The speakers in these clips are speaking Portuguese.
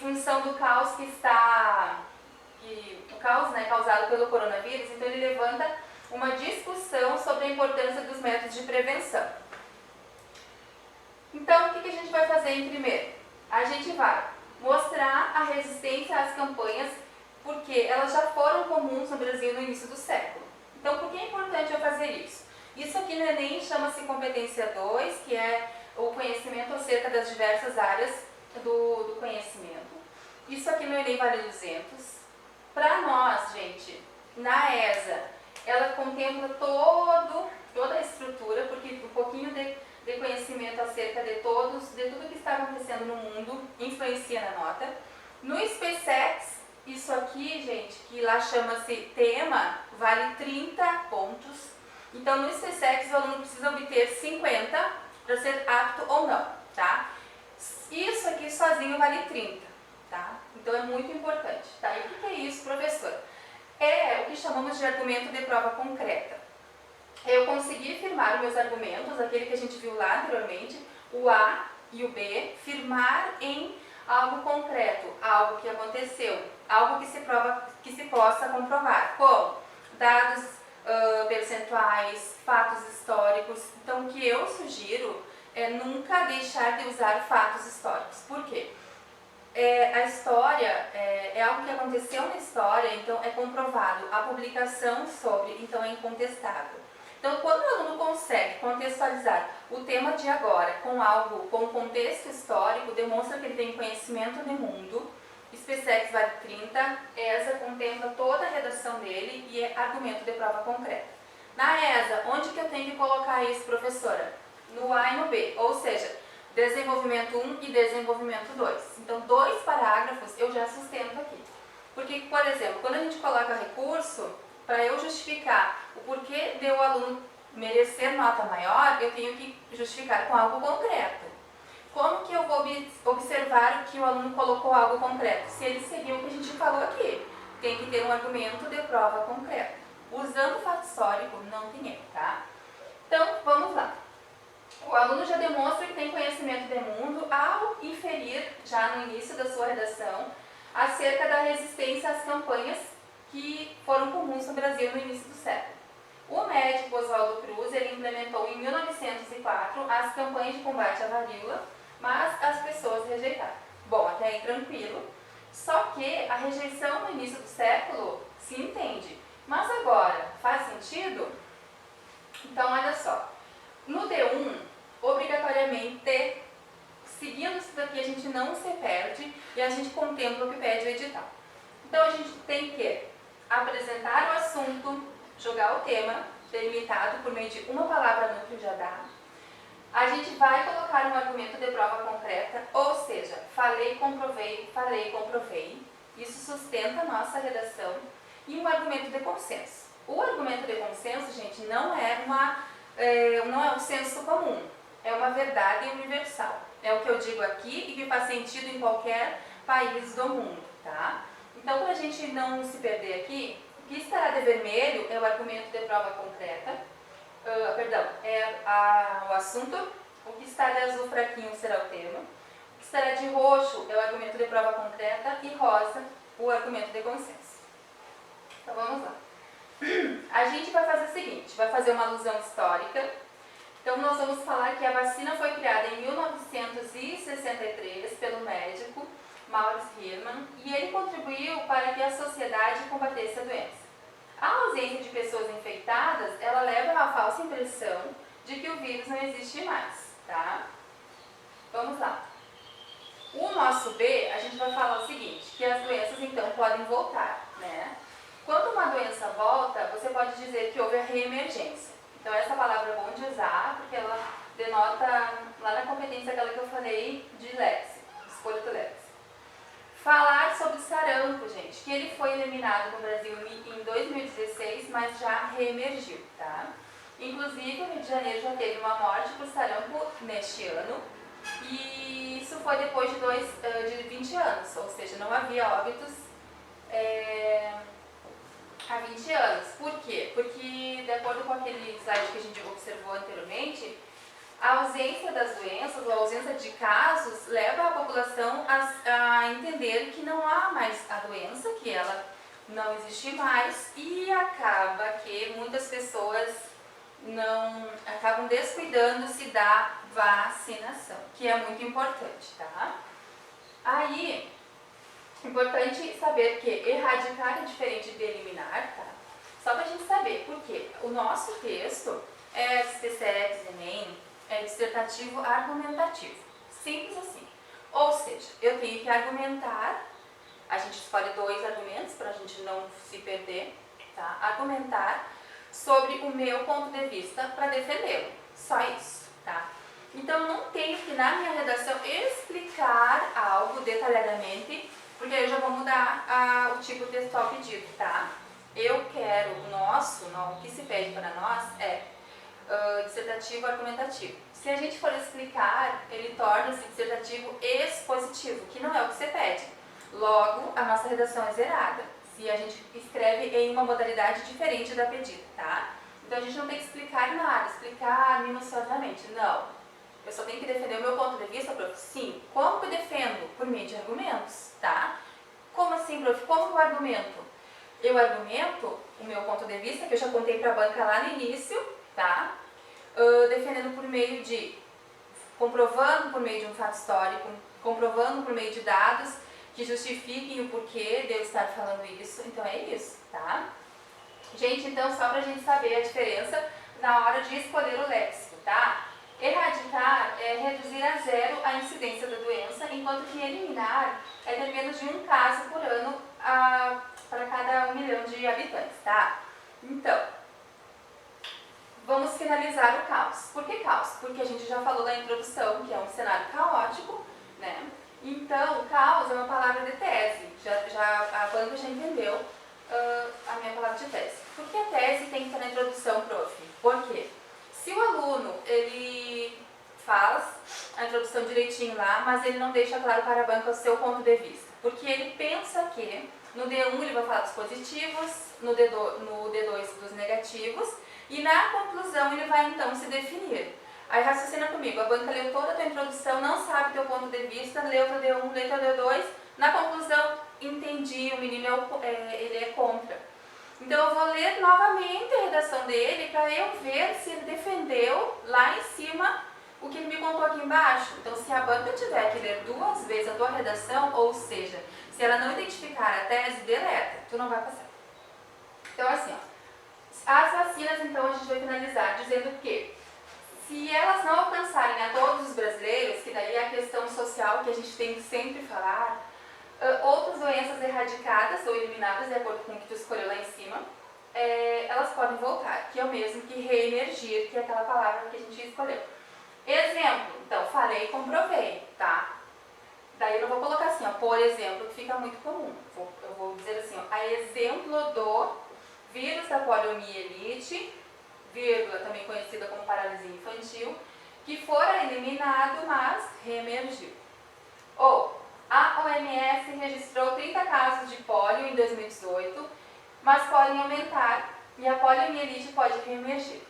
função do caos o caos, né, causado pelo coronavírus, então ele levanta uma discussão sobre a importância dos métodos de prevenção. Então, o que a gente vai fazer em primeiro? A gente vai mostrar a resistência às campanhas, porque elas já foram comuns no Brasil no início do século. Então, por que é importante eu fazer isso? Isso aqui no Enem chama-se competência 2, que é o conhecimento acerca das diversas áreas do conhecimento. Isso aqui no Enem vale 200. Para nós, gente, na ESA, ela contempla toda a estrutura, porque um pouquinho de conhecimento acerca de tudo que está acontecendo no mundo influencia na nota. No SpaceX, isso aqui, gente, que lá chama-se tema, vale 30 pontos. Então, no SpaceX, o aluno precisa obter 50 para ser apto ou não, tá? Isso aqui sozinho vale 30, tá? Então, é muito importante, tá? E o que é isso, professor? É o que chamamos de argumento de prova concreta. Eu consegui firmar os meus argumentos, aquele que a gente viu lá anteriormente, o A e o B, firmar em algo concreto, algo que aconteceu, algo que se possa comprovar, como dados percentuais, fatos históricos. Então, o que eu sugiro é nunca deixar de usar fatos históricos. Por quê? A história é algo que aconteceu na história, então é comprovado. A publicação sobre, então é incontestável. Então, quando o aluno consegue contextualizar o tema de agora com algo, com contexto histórico, demonstra que ele tem conhecimento de mundo. SpaceX vale 30, ESA contempla toda a redação dele e é argumento de prova concreta. Na ESA, onde que eu tenho que colocar isso, professora? No A e no B, ou seja, desenvolvimento 1 e desenvolvimento 2. Então, 2 parágrafos eu já sustento aqui. Porque, por exemplo, quando a gente coloca recurso, para eu justificar o porquê de o aluno merecer nota maior, eu tenho que justificar com algo concreto. Como que eu vou observar que o aluno colocou algo concreto? Se ele seguiu o que a gente falou aqui, tem que ter um argumento de prova concreta. Usando o fato histórico, não tem erro, tá? Então, vamos lá. O aluno já demonstra que tem conhecimento de mundo ao inferir, já no início da sua redação, acerca da resistência às campanhas que foram comuns no Brasil no início do século. O médico Oswaldo Cruz, ele implementou em 1904 as campanhas de combate à varíola, mas as pessoas rejeitaram. Bom, até aí tranquilo. Só que a rejeição no início do século se entende. Mas agora, faz sentido? Então, olha só. No D1, obrigatoriamente, seguindo isso daqui, a gente não se perde e a gente contempla o que pede o edital. Então, a gente tem que apresentar o assunto, jogar o tema, delimitado por meio de uma palavra núcleo já dá. A gente vai colocar um argumento de prova concreta, ou seja, falei, comprovei. Isso sustenta a nossa redação. E um argumento de consenso. O argumento de consenso, gente, não é um senso comum. É uma verdade universal. É o que eu digo aqui e que faz sentido em qualquer país do mundo, tá? Então, para a gente não se perder aqui, o que estará de vermelho é o argumento de prova concreta, o assunto, o que está de azul fraquinho será o tema, o que estará de roxo é o argumento de prova concreta e rosa o argumento de consenso. Então, vamos lá. A gente vai fazer o seguinte, vai fazer uma alusão histórica. Então, nós vamos falar que a vacina foi criada em 1963 pelo médico Maurice Hilleman, e ele contribuiu para que a sociedade combatesse a doença. A ausência de pessoas infectadas, ela leva à falsa impressão de que o vírus não existe mais, tá? Vamos lá. O nosso B, a gente vai falar o seguinte, que as doenças então podem voltar, né? Quando uma doença volta, você pode dizer que houve a reemergência. Então, essa palavra é bom de usar, porque ela denota lá na competência aquela que eu falei de léxico, escolha do léxico. Falar sobre sarampo, gente, que ele foi eliminado no Brasil em 2016, mas já reemergiu, tá? Inclusive, o Rio de Janeiro já teve uma morte por sarampo neste ano, e isso foi depois de 20 anos, ou seja, não havia óbitos há 20 anos. Por quê? Porque, de acordo com aquele slide que a gente observou anteriormente, A ausência das doenças, ou a ausência de casos, leva a população a entender que não há mais a doença, que ela não existe mais, e acaba que muitas pessoas não acabam descuidando-se da vacinação, que é muito importante, tá? Aí, importante saber que erradicar é diferente de eliminar, tá? Só pra gente saber, porque o nosso texto é SPSEC, Enem, é dissertativo argumentativo. Simples assim. Ou seja, eu tenho que argumentar, a gente escolhe 2 argumentos para a gente não se perder, tá? Argumentar sobre o meu ponto de vista para defendê-lo. Só isso, tá? Então eu não tenho que na minha redação explicar algo detalhadamente, porque aí eu já vou mudar o tipo textual pedido, tá? Eu quero o que se pede para nós é dissertativo argumentativo. Se a gente for explicar, ele torna-se dissertativo expositivo, que não é o que você pede. Logo, a nossa redação é zerada, se a gente escreve em uma modalidade diferente da pedida, tá? Então a gente não tem que explicar nada, explicar minuciosamente, não. Eu só tenho que defender o meu ponto de vista, prof. Sim. Como que eu defendo? Por meio de argumentos, tá? Como assim, prof? Como que eu argumento? Eu argumento o meu ponto de vista, que eu já contei para a banca lá no início, tá? Defendendo por meio de, comprovando por meio de um fato histórico, comprovando por meio de dados que justifiquem o porquê de eu estar falando isso. Então é isso, tá? Gente, então só pra gente saber a diferença na hora de escolher o léxico, tá? Erradicar é reduzir a 0 a incidência da doença, enquanto que eliminar é ter menos de um caso por ano para cada 1 milhão de habitantes, tá? Então, vamos finalizar o caos. Por que caos? Porque a gente já falou na introdução que é um cenário caótico, né? Então, caos é uma palavra de tese. A banca já entendeu a minha palavra de tese. Por que a tese tem que estar na introdução, prof? Por quê? Se o aluno, ele faz a introdução direitinho lá, mas ele não deixa claro para a banca o seu ponto de vista. Porque ele pensa que no D1 ele vai falar dos positivos, no D2 dos negativos, e na conclusão ele vai então se definir. Aí raciocina comigo, a banca leu toda a tua introdução, não sabe teu ponto de vista, leu teu D1, leu teu D2, na conclusão, entendi, o menino ele é contra. Então eu vou ler novamente a redação dele para eu ver se ele defendeu lá em cima o que ele me contou aqui embaixo. Então se a banca tiver que ler 2 vezes a tua redação, ou seja, se ela não identificar a tese, deleta, tu não vai passar. Então assim, ó, as vacinas então a gente vai finalizar dizendo que se elas não alcançarem a todos os brasileiros, que daí é a questão social que a gente tem que sempre falar, outras doenças erradicadas ou eliminadas, de acordo com o que tu escolheu lá em cima, elas podem voltar, que é o mesmo que reemergir, que é aquela palavra que a gente escolheu. Exemplo, então, falei e comprovei, tá? Daí eu não vou colocar assim, ó, por exemplo, que fica muito comum. Eu vou dizer assim, ó, a exemplo do vírus da poliomielite, vírgula, também conhecida como paralisia infantil, que fora eliminado, mas reemergiu. Ou, a OMS registrou 30 casos de pólio em 2018, mas podem aumentar e a poliomielite pode reemergir.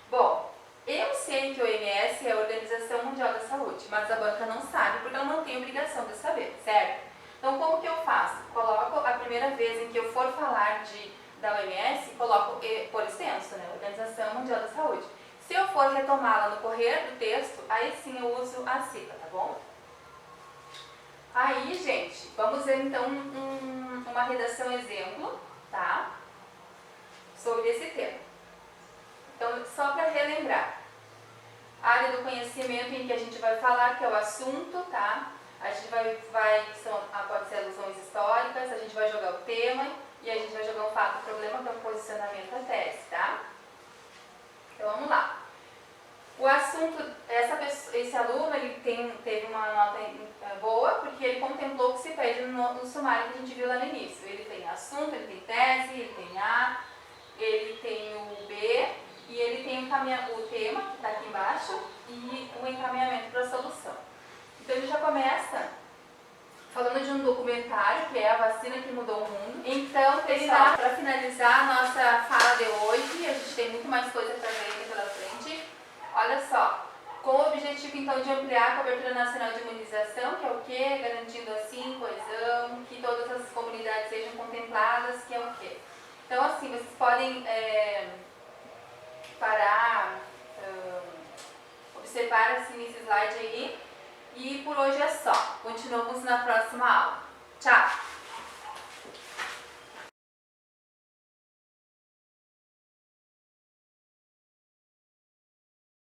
Bom, eu sei que a OMS é a Organização Mundial da Saúde, mas a banca não sabe porque ela não tem obrigação de saber, certo? Então, como que eu faço? Coloco a primeira vez em que eu for falar da OMS, coloco por extenso, né? Organização Mundial da Saúde. Se eu for retomá-la no correr do texto, aí sim eu uso a sigla, tá bom? Aí, gente, vamos ver então uma redação exemplo, tá? Sobre esse tema. Então, só para relembrar, a área do conhecimento em que a gente vai falar, que é o assunto, tá? A gente pode ser alusões históricas, a gente vai jogar o tema e a gente vai jogar um fato, problema, que é o posicionamento da tese, tá? Então, vamos lá. O assunto, esse aluno, ele teve uma nota boa, porque ele contemplou o que se pede no sumário que a gente viu lá no início. Ele tem assunto, ele tem tese, ele tem A, ele tem o B, e ele tem o tema, que está aqui embaixo, e o encaminhamento para a solução. Então, ele já começa falando de um documentário, que é a vacina que mudou o mundo. Então, pessoal, para finalizar a nossa fala de hoje, a gente tem muito mais coisa para ver aqui pela frente. Olha só, com o objetivo, então, de ampliar a cobertura nacional de imunização, que é o quê? Garantindo, assim, coesão, que todas as comunidades sejam contempladas, que é o quê? Então, assim, vocês podem parar, observar, assim, esse slide aí. E por hoje é só. Continuamos na próxima aula. Tchau!